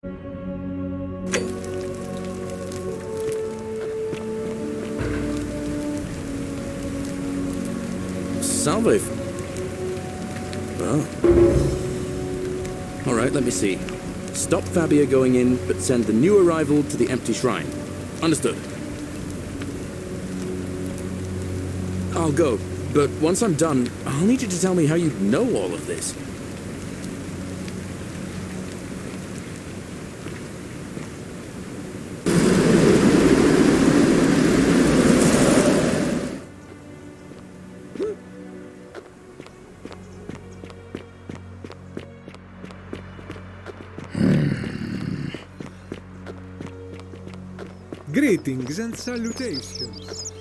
Salve. Oh. Alright, let me see. Stop Fabia going in, but send the new arrival to the empty shrine. Understood. I'll go, but once I'm done, I'll need you to tell me how you know all of this. Greetings and salutations.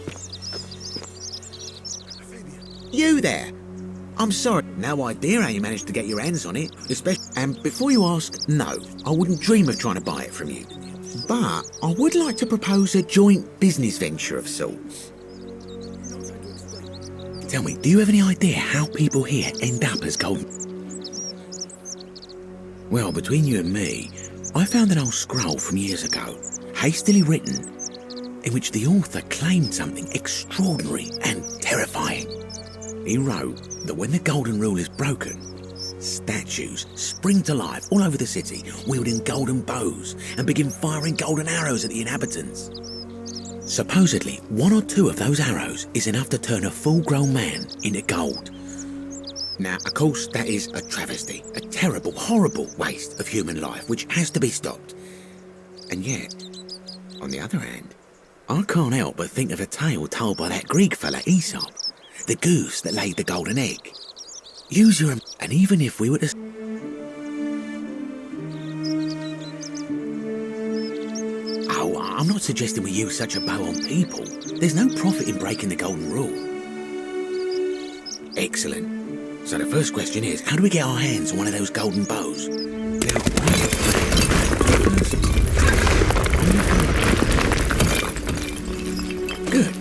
You there! I'm sorry, no idea how you managed to get your hands on it, especially. And before you ask, no, I wouldn't dream of trying to buy it from you. But I would like to propose a joint business venture of sorts. Tell me, do you have any idea how people here end up as golden? Well, between you and me, I found an old scroll from years ago, hastily written, in which the author claimed something extraordinary and terrifying. He wrote that when the golden rule is broken, statues spring to life all over the city, wielding golden bows and begin firing golden arrows at the inhabitants. Supposedly, one or two of those arrows is enough to turn a full-grown man into gold. Now, of course, that is a travesty, a terrible, horrible waste of human life, which has to be stopped. And yet, on the other hand, I can't help but think of a tale told by that Greek fella Aesop, the goose that laid the golden egg. Use your... And even if we were to... Oh, I'm not suggesting we use such a bow on people. There's no profit in breaking the golden rule. Excellent. So the first question is, how do we get our hands on one of those golden bows? Now... Good.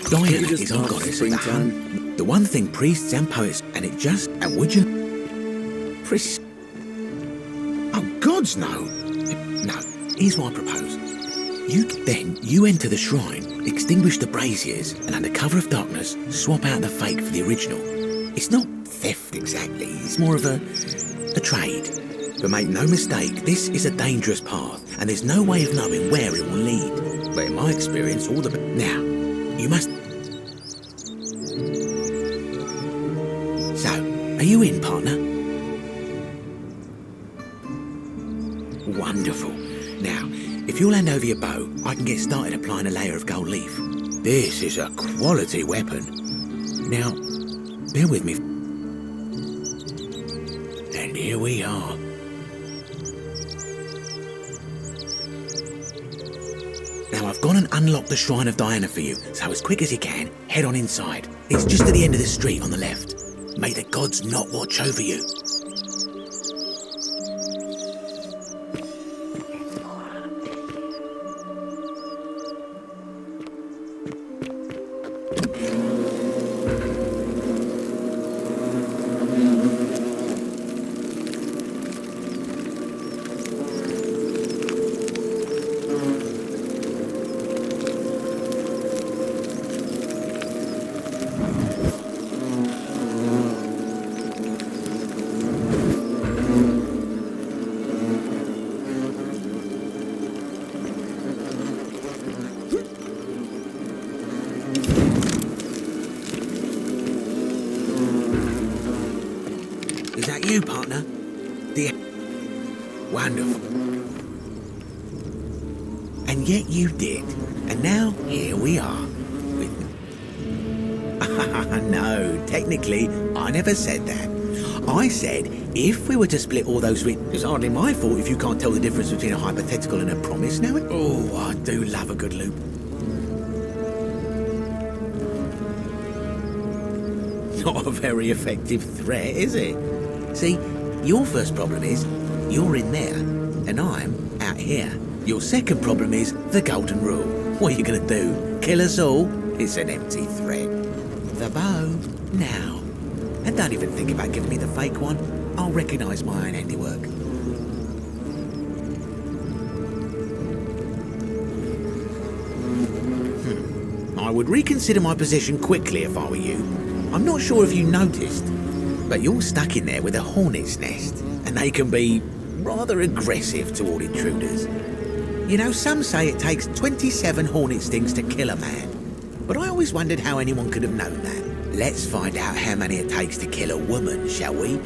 Diana is our goddess of the hunt. The one thing priests and poets, and it just... And would you... Oh, gods, no. No, here's what I propose. You enter the shrine, extinguish the braziers, and under cover of darkness, swap out the fake for the original. It's not theft exactly, it's more of a trade. But make no mistake, this is a dangerous path, and there's no way of knowing where it will lead. But in my experience, all the... Now, you must... So, are you in, partner? Wonderful. Now, if you'll hand over your bow, I can get started applying a layer of gold leaf. This is a quality weapon. Now, bear with me. And here we are. Now, I've gone and unlocked the Shrine of Diana for you, so as quick as you can, head on inside. It's just at the end of the street on the left. May the gods not watch over you. Is that you, partner? Wonderful. And yet you did. And now, here we are. With... No, technically, I never said that. I said, if we were to split all those... It's hardly my fault if you can't tell the difference between a hypothetical and a promise now. Oh, I do love a good loop. Not a very effective threat, is it? See, your first problem is, you're in there, and I'm out here. Your second problem is the golden rule. What are you going to do? Kill us all? It's an empty threat. The bow, now. And don't even think about giving me the fake one. I'll recognise my own handiwork. I would reconsider my position quickly if I were you. I'm not sure if you noticed, but you're stuck in there with a hornet's nest, and they can be rather aggressive toward intruders. You know, some say it takes 27 hornet stings to kill a man, but I always wondered how anyone could have known that. Let's find out how many it takes to kill a woman, shall we?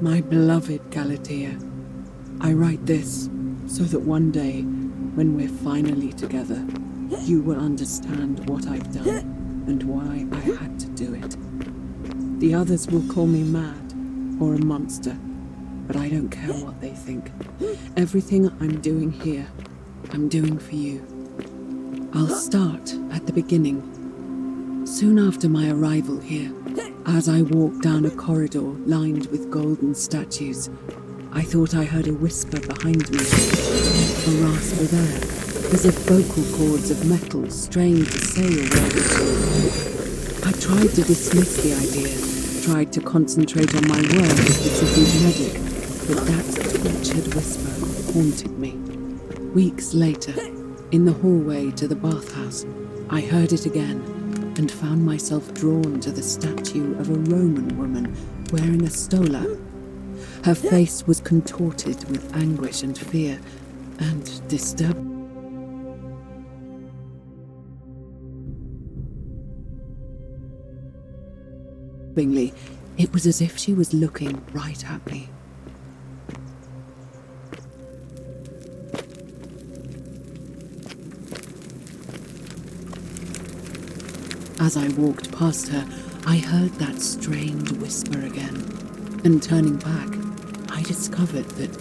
My beloved Galatea, I write this so that one day, when we're finally together, you will understand what I've done and why I had to do it. The others will call me mad or a monster, but I don't care what they think. Everything I'm doing here, I'm doing for you. I'll start at the beginning. Soon after my arrival here, as I walked down a corridor lined with golden statues, I thought I heard a whisper behind me, a rasp there, as if vocal cords of metal strained to say a word or two. I tried to dismiss the idea, tried to concentrate on my work as the city's medic, but that tortured whisper haunted me. Weeks later, in the hallway to the bathhouse, I heard it again, and found myself drawn to the statue of a Roman woman wearing a stola. Her face was contorted with anguish and fear, and disturbingly, it was as if she was looking right at me. As I walked past her, I heard that strange whisper again, and turning back, I discovered that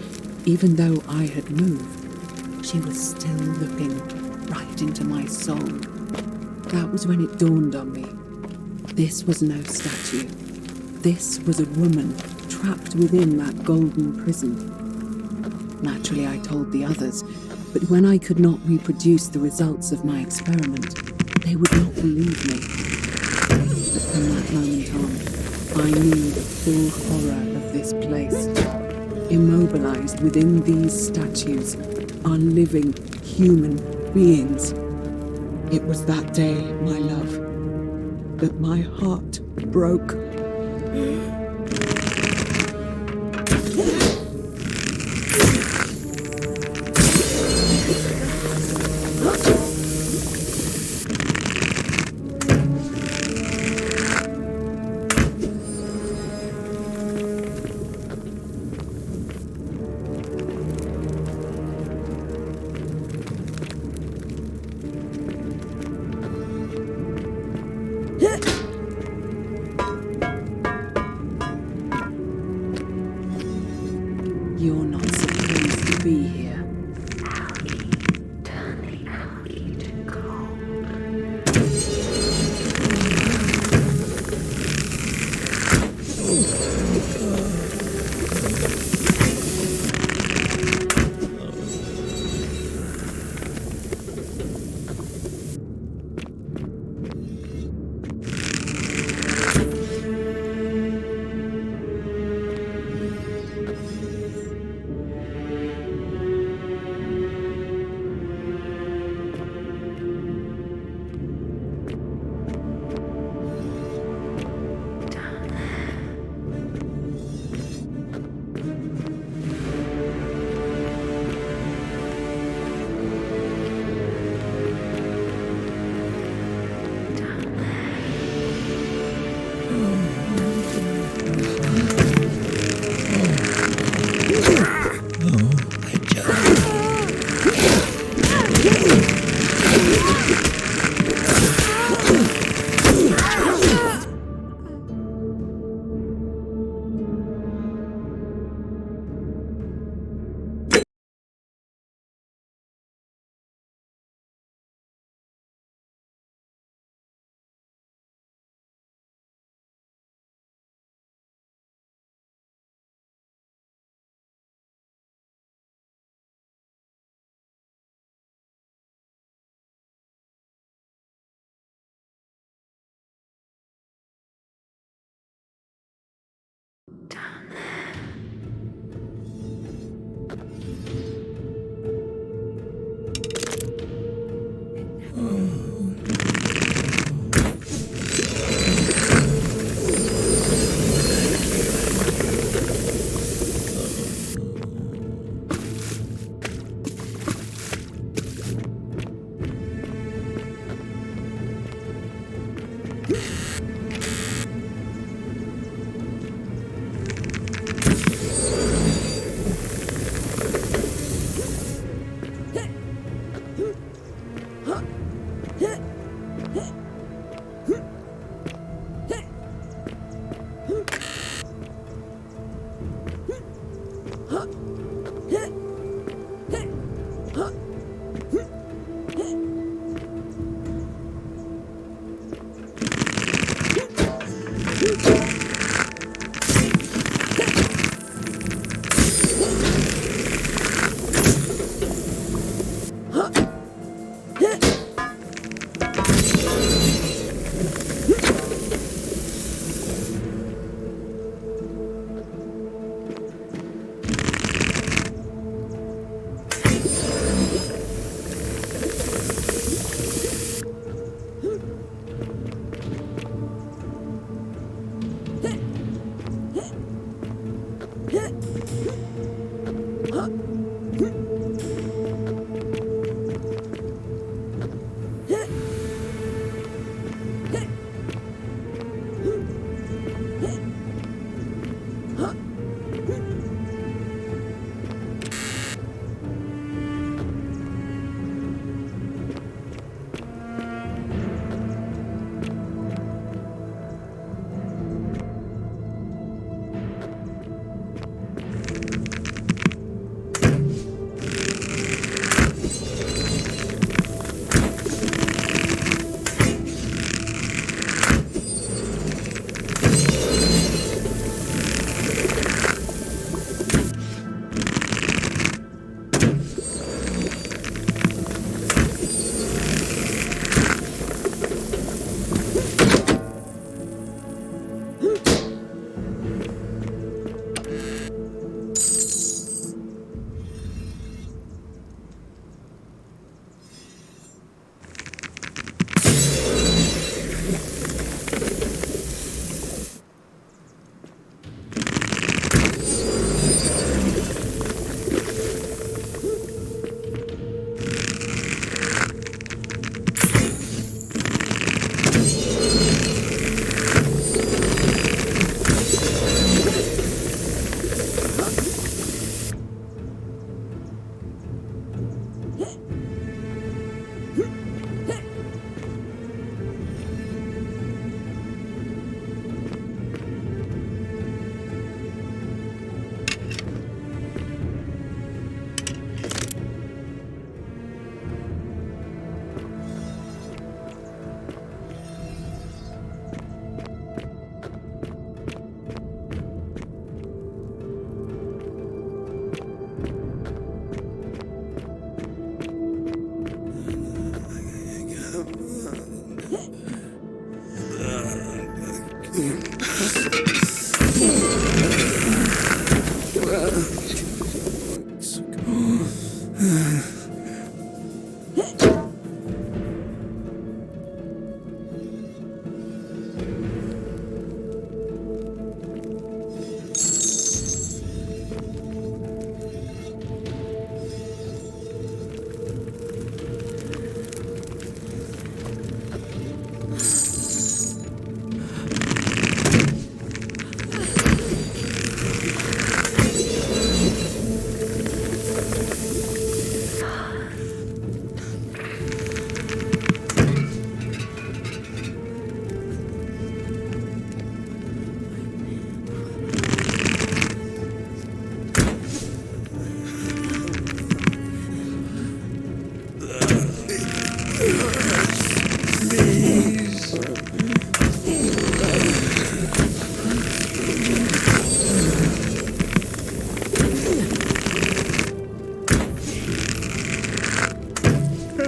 even though I had moved, she was still looking right into my soul. That was when it dawned on me. This was no statue. This was a woman trapped within that golden prison. Naturally, I told the others, but when I could not reproduce the results of my experiment, they would not believe me. But from that moment on, I knew the full horror of this place. Immobilized within these statues are living human beings. It was that day, my love, that my heart broke. You're not supposed to be here.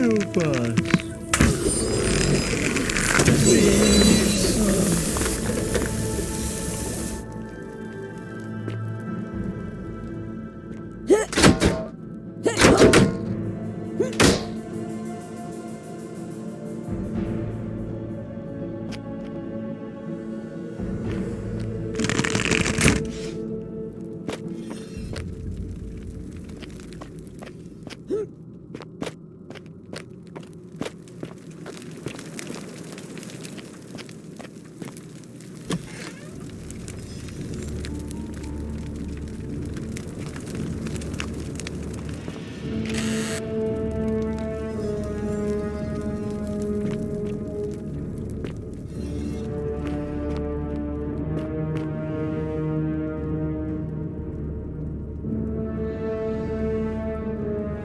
Help us.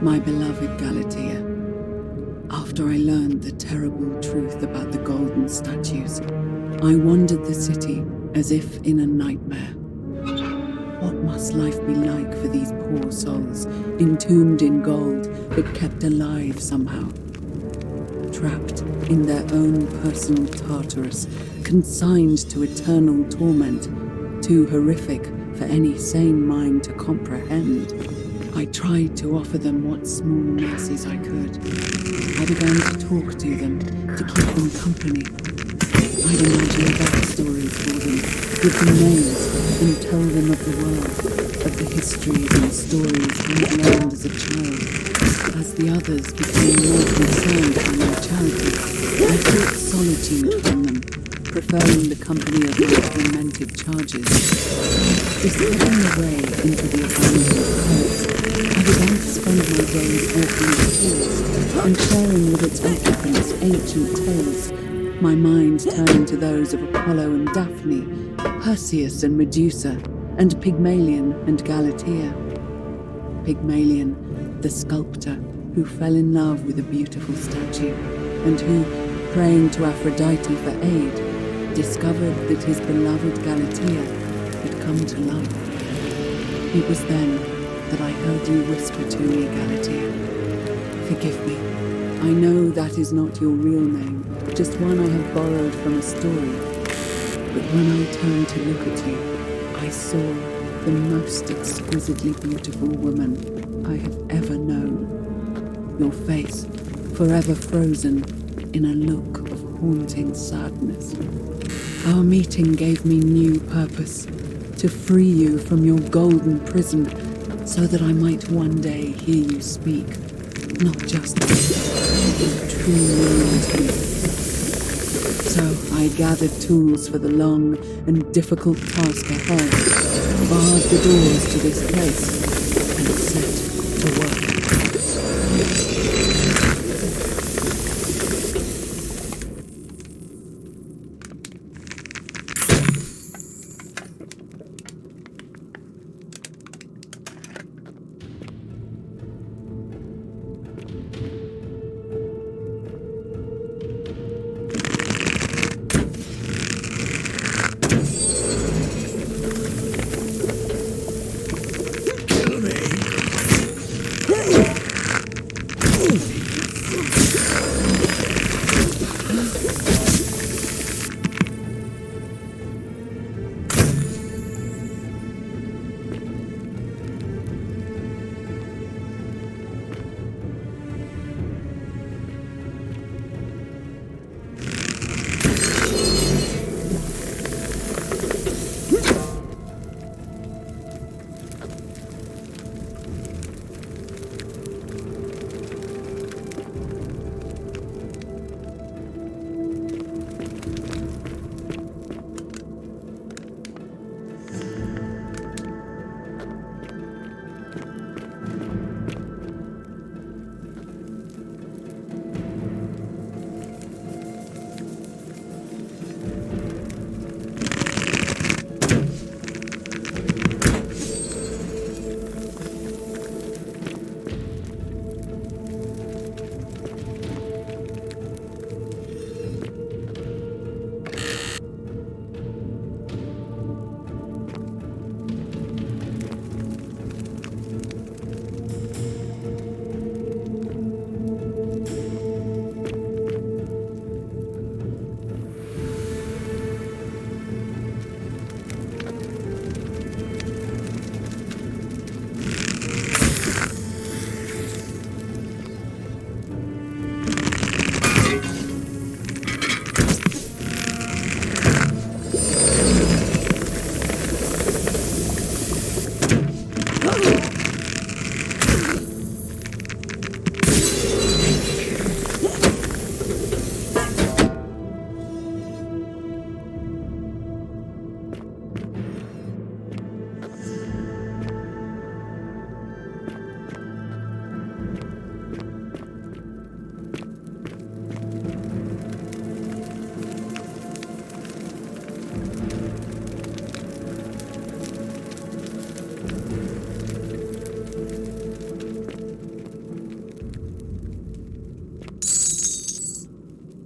My beloved Galatea, after I learned the terrible truth about the golden statues, I wandered the city as if in a nightmare. What must life be like for these poor souls, entombed in gold, but kept alive somehow? Trapped in their own personal Tartarus, consigned to eternal torment, too horrific for any sane mind to comprehend. I tried to offer them what small mercies I could. I began to talk to them, to keep them company. I'd imagine backstories for them, give them names, and tell them of the world, of the histories and stories I'd learned as a child. As the others became more concerned by my charity, I sought solitude from them, preferring the company of my tormented charges. Discovering the way into the abandoned place, I began to spend my days walking the halls and sharing with its occupants ancient tales, my mind turning to those of Apollo and Daphne, Perseus and Medusa, and Pygmalion and Galatea. Pygmalion, the sculptor who fell in love with a beautiful statue, and who, praying to Aphrodite for aid, discovered that his beloved Galatea had come to life. It was then that I heard you whisper to me, Galatea. Forgive me. I know that is not your real name, just one I have borrowed from a story. But when I turned to look at you, I saw the most exquisitely beautiful woman I have ever known. Your face, forever frozen in a look of haunting sadness. Our meeting gave me new purpose, to free you from your golden prison, so that I might one day hear you speak, not just but true meaning to me. So I gathered tools for the long and difficult task ahead, barred the doors to this place, and set to work.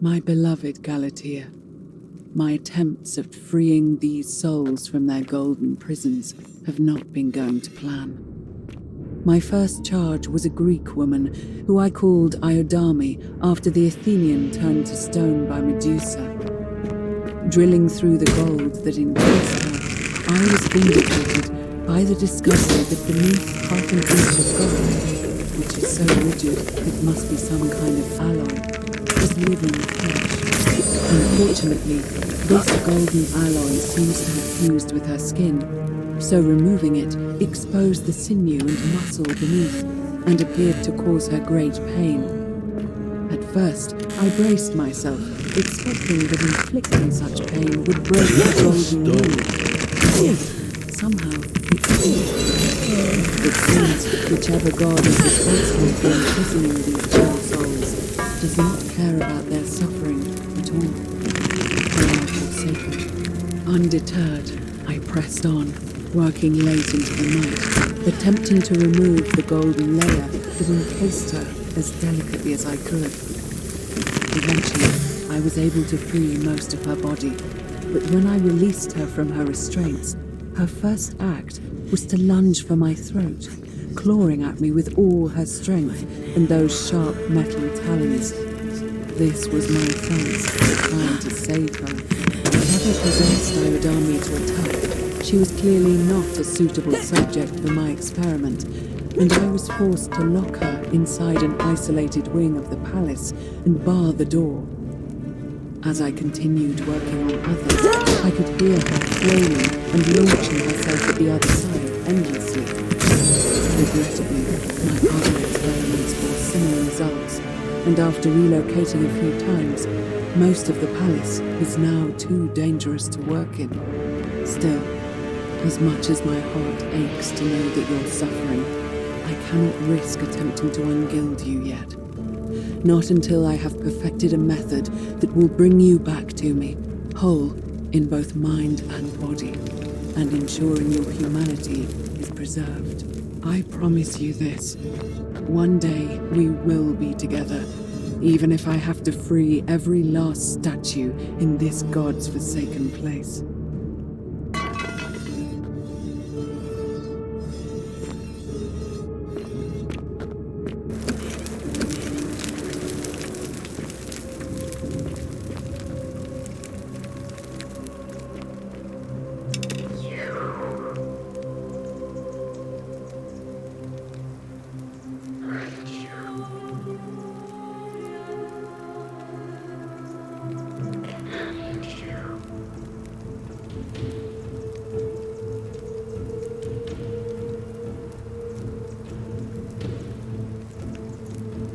My beloved Galatea, my attempts at freeing these souls from their golden prisons have not been going to plan. My first charge was a Greek woman who I called Iodame after the Athenian turned to stone by Medusa. Drilling through the gold that encased her, I was vindicated by the discovery that beneath half an inch of gold, which is so rigid it must be some kind of alloy, was living flesh. Unfortunately, this golden alloy seems to have fused with her skin, so removing it exposed the sinew and muscle beneath and appeared to cause her great pain. At first, I braced myself, expecting that inflicting such pain would break the golden rule. Yet, somehow, it didn't. It seems whichever god is responsible for imprisoning these poor souls does not care about their suffering at all. They are forsaken. Undeterred, I pressed on, working late into the night, attempting to remove the golden layer that encased her as delicately as I could. Eventually, I was able to free most of her body, but when I released her from her restraints, her first act was to lunge for my throat, clawing at me with all her strength and those sharp metal talons. This was my offense for trying to save her. Whatever possessed Iodame to attack, she was clearly not a suitable subject for my experiment, and I was forced to lock her inside an isolated wing of the palace and bar the door. As I continued working on others, I could hear her flailing and launching herself at the other side endlessly. Regrettably, my other experiments bore similar results, and after relocating a few times, most of the palace is now too dangerous to work in. Still, as much as my heart aches to know that you're suffering, I cannot risk attempting to ungild you yet. Not until I have perfected a method that will bring you back to me, whole in both mind and body, and ensuring your humanity is preserved. I promise you this. One day we will be together, even if I have to free every last statue in this God's forsaken place.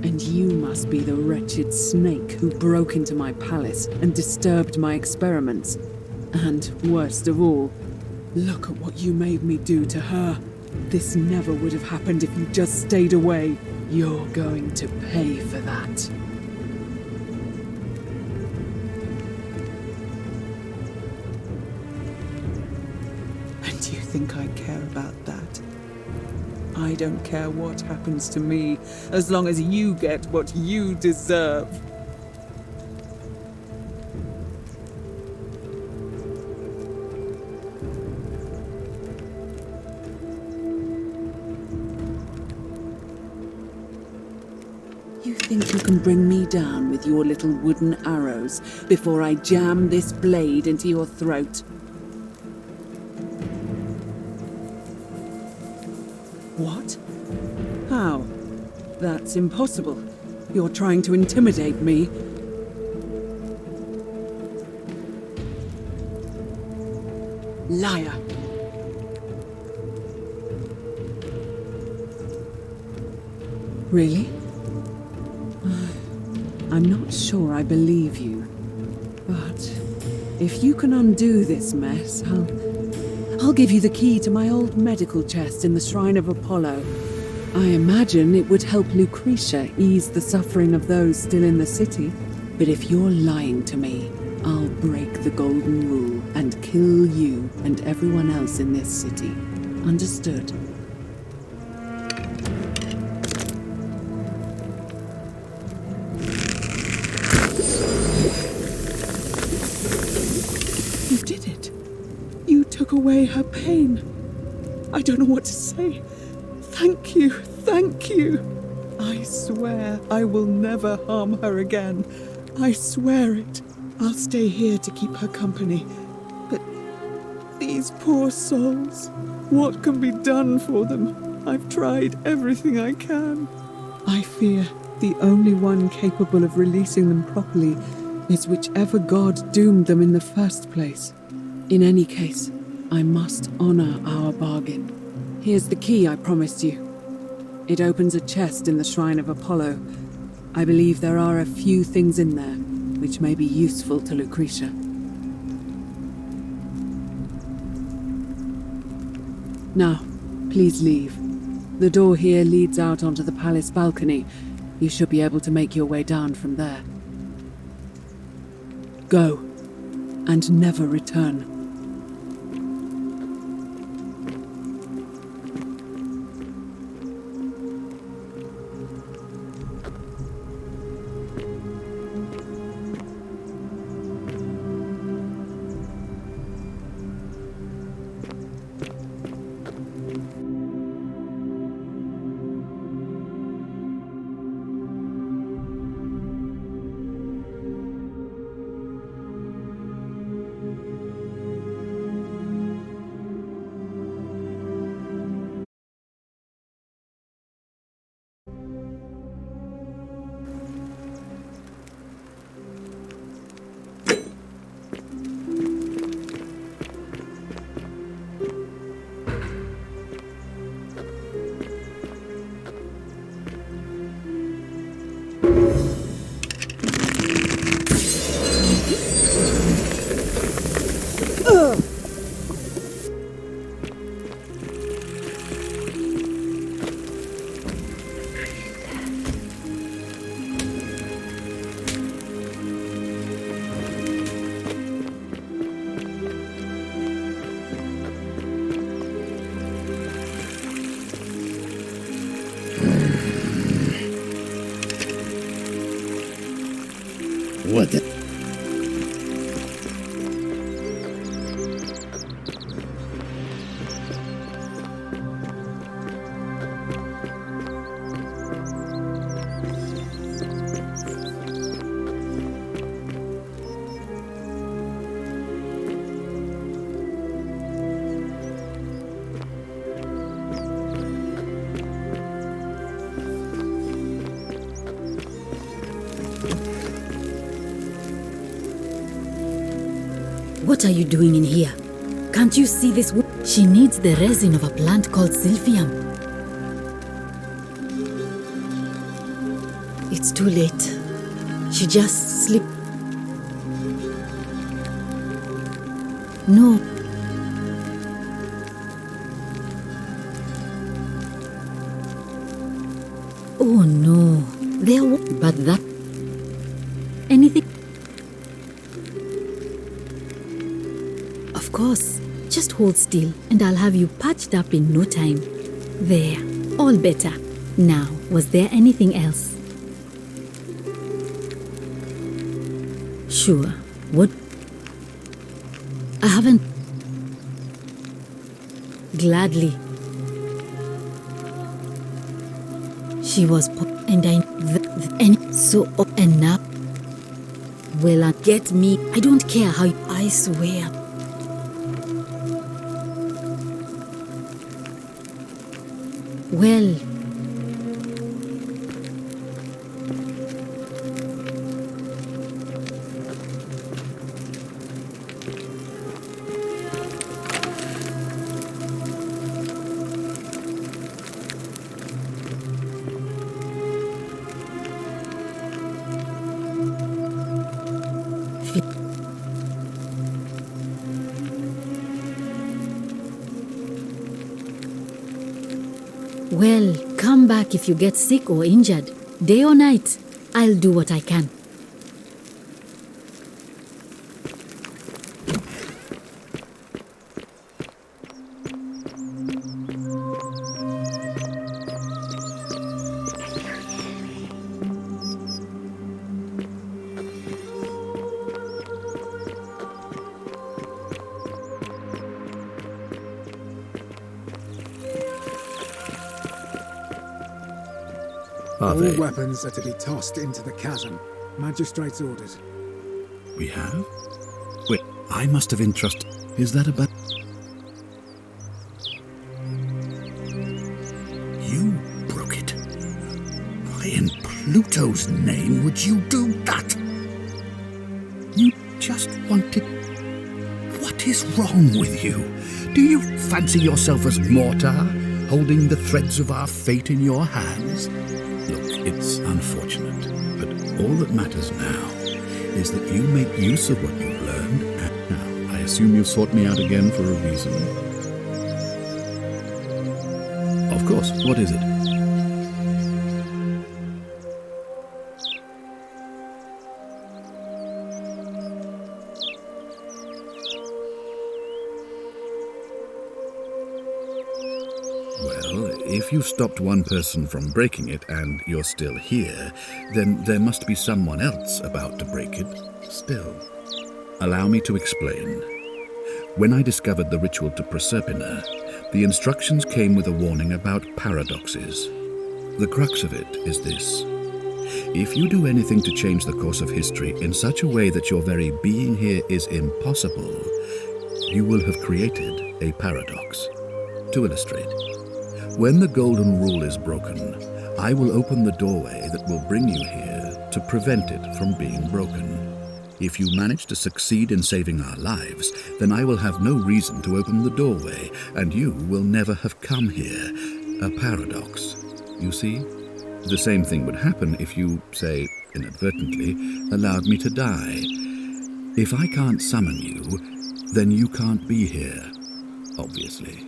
And you must be the wretched snake who broke into my palace and disturbed my experiments. And, worst of all, look at what you made me do to her. This never would have happened if you just stayed away. You're going to pay for that. And you think I care about that? I don't care what happens to me, as long as you get what you deserve. You think you can bring me down with your little wooden arrows before I jam this blade into your throat? What? How? That's impossible. You're trying to intimidate me. Liar. Really? I'm not sure I believe you. But if you can undo this mess, I'll give you the key to my old medical chest in the Shrine of Apollo. I imagine it would help Lucretia ease the suffering of those still in the city. But if you're lying to me, I'll break the golden rule and kill you and everyone else in this city. Understood? away her pain. I don't know what to say. Thank you, thank you. I swear I will never harm her again. I swear it. I'll stay here to keep her company. But these poor souls, what can be done for them? I've tried everything I can. I fear the only one capable of releasing them properly is whichever god doomed them in the first place. In any case, I must honor our bargain. Here's the key I promised you. It opens a chest in the Shrine of Apollo. I believe there are a few things in there which may be useful to Lucretia. Now, please leave. The door here leads out onto the palace balcony. You should be able to make your way down from there. Go, and never return. What the? What are you doing in here? Can't you see this? She needs the resin of a plant called silphium. It's too late. She just slipped. No. Oh no. But that... Anything? Of course. Just hold still and I'll have you patched up in no time. There. All better. Now, was there anything else? Sure. What? I haven't... Gladly. She was and I... And so... And now... Well, get me. I don't care how... I swear. Well... Well, come back if you get sick or injured. Day or night, I'll do what I can. Are All they? weapons are to be tossed into the chasm. Magistrate's orders. We have? Wait, I must have entrusted. Is that about. You broke it. Why in Pluto's name would you do that? You just wanted. What is wrong with you? Do you fancy yourself as mortar, holding the threads of our fate in your hands? Look, it's unfortunate, but all that matters now is that you make use of what you've learned. And now, I assume you've sought me out again for a reason. Of course, what is it? Well, if you stopped one person from breaking it and you're still here, then there must be someone else about to break it still. Allow me to explain. When I discovered the ritual to Proserpina, the instructions came with a warning about paradoxes. The crux of it is this. If you do anything to change the course of history in such a way that your very being here is impossible, you will have created a paradox. To illustrate, when the golden rule is broken, I will open the doorway that will bring you here to prevent it from being broken. If you manage to succeed in saving our lives, then I will have no reason to open the doorway, and you will never have come here. A paradox. You see? The same thing would happen if you, say, inadvertently, allowed me to die. If I can't summon you, then you can't be here, obviously.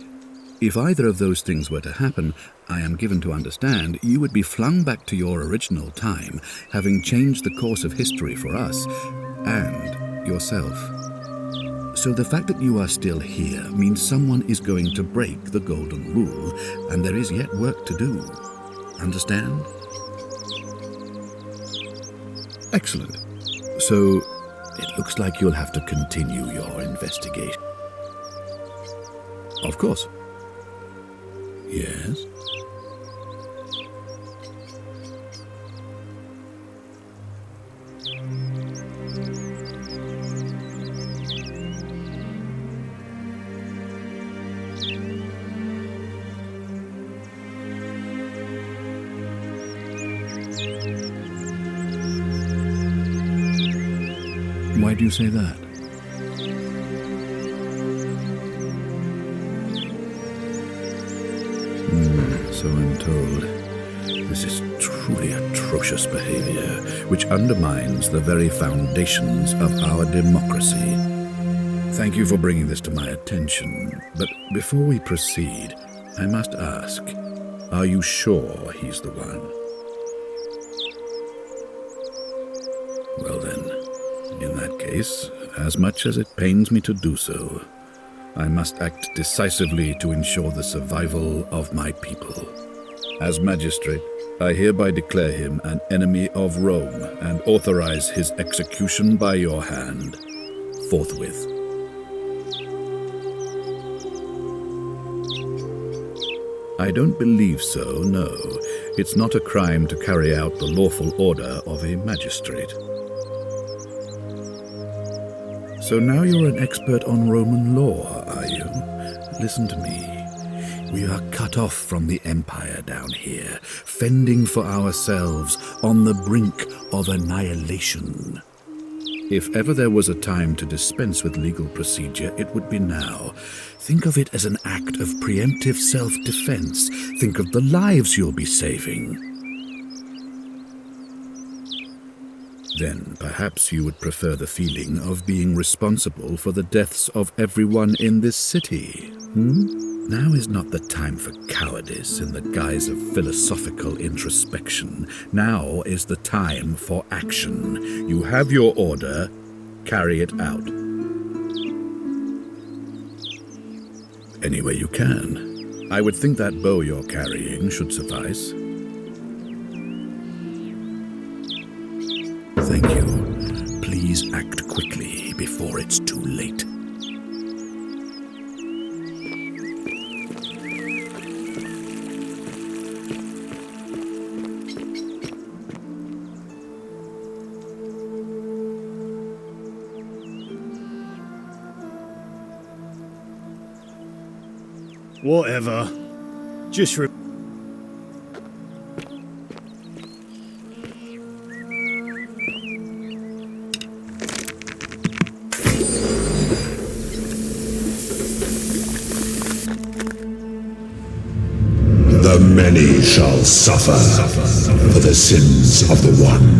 If either of those things were to happen, I am given to understand you would be flung back to your original time, having changed the course of history for us and yourself. So the fact that you are still here means someone is going to break the golden rule, and there is yet work to do. Understand? Excellent. So it looks like you'll have to continue your investigation. Of course. Yes? Why do you say that? So I'm told. This is truly atrocious behavior, which undermines the very foundations of our democracy. Thank you for bringing this to my attention, but before we proceed, I must ask, are you sure he's the one? Well then, in that case, as much as it pains me to do so, I must act decisively to ensure the survival of my people. As magistrate, I hereby declare him an enemy of Rome and authorize his execution by your hand, forthwith. I don't believe so, no. It's not a crime to carry out the lawful order of a magistrate. So now you're an expert on Roman law, are you? Listen to me. We are cut off from the empire down here, fending for ourselves on the brink of annihilation. If ever there was a time to dispense with legal procedure, it would be now. Think of it as an act of preemptive self-defense. Think of the lives you'll be saving. Then perhaps you would prefer the feeling of being responsible for the deaths of everyone in this city. Now is not the time for cowardice in the guise of philosophical introspection. Now is the time for action. You have your order. Carry it out. Any way you can. I would think that bow you're carrying should suffice. Thank you. Please act quickly before it's too late. Whatever. Just The many shall suffer for the sins of the one.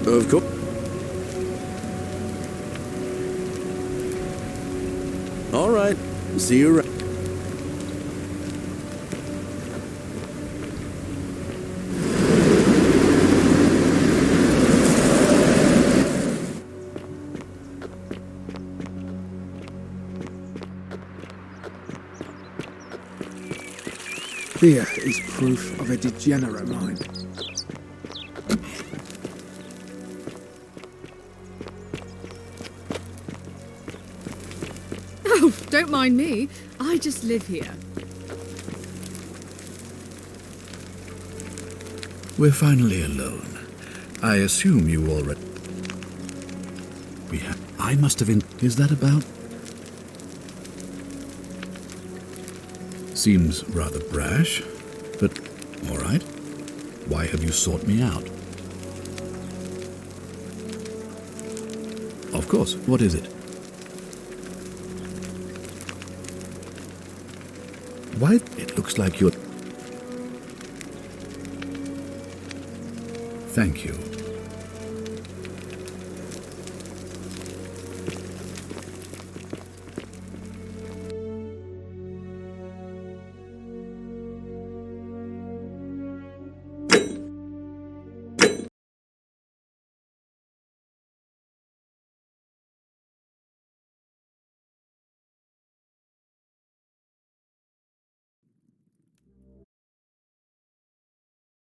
Of course. All right. See you around. Fear is proof of a degenerate mind. Oh, don't mind me. I just live here. We're finally alone. I assume you already... I must have... Is that about? Seems rather brash, but all right. Why have you sought me out? Of course. What is it? Why? It looks like you're... Thank you.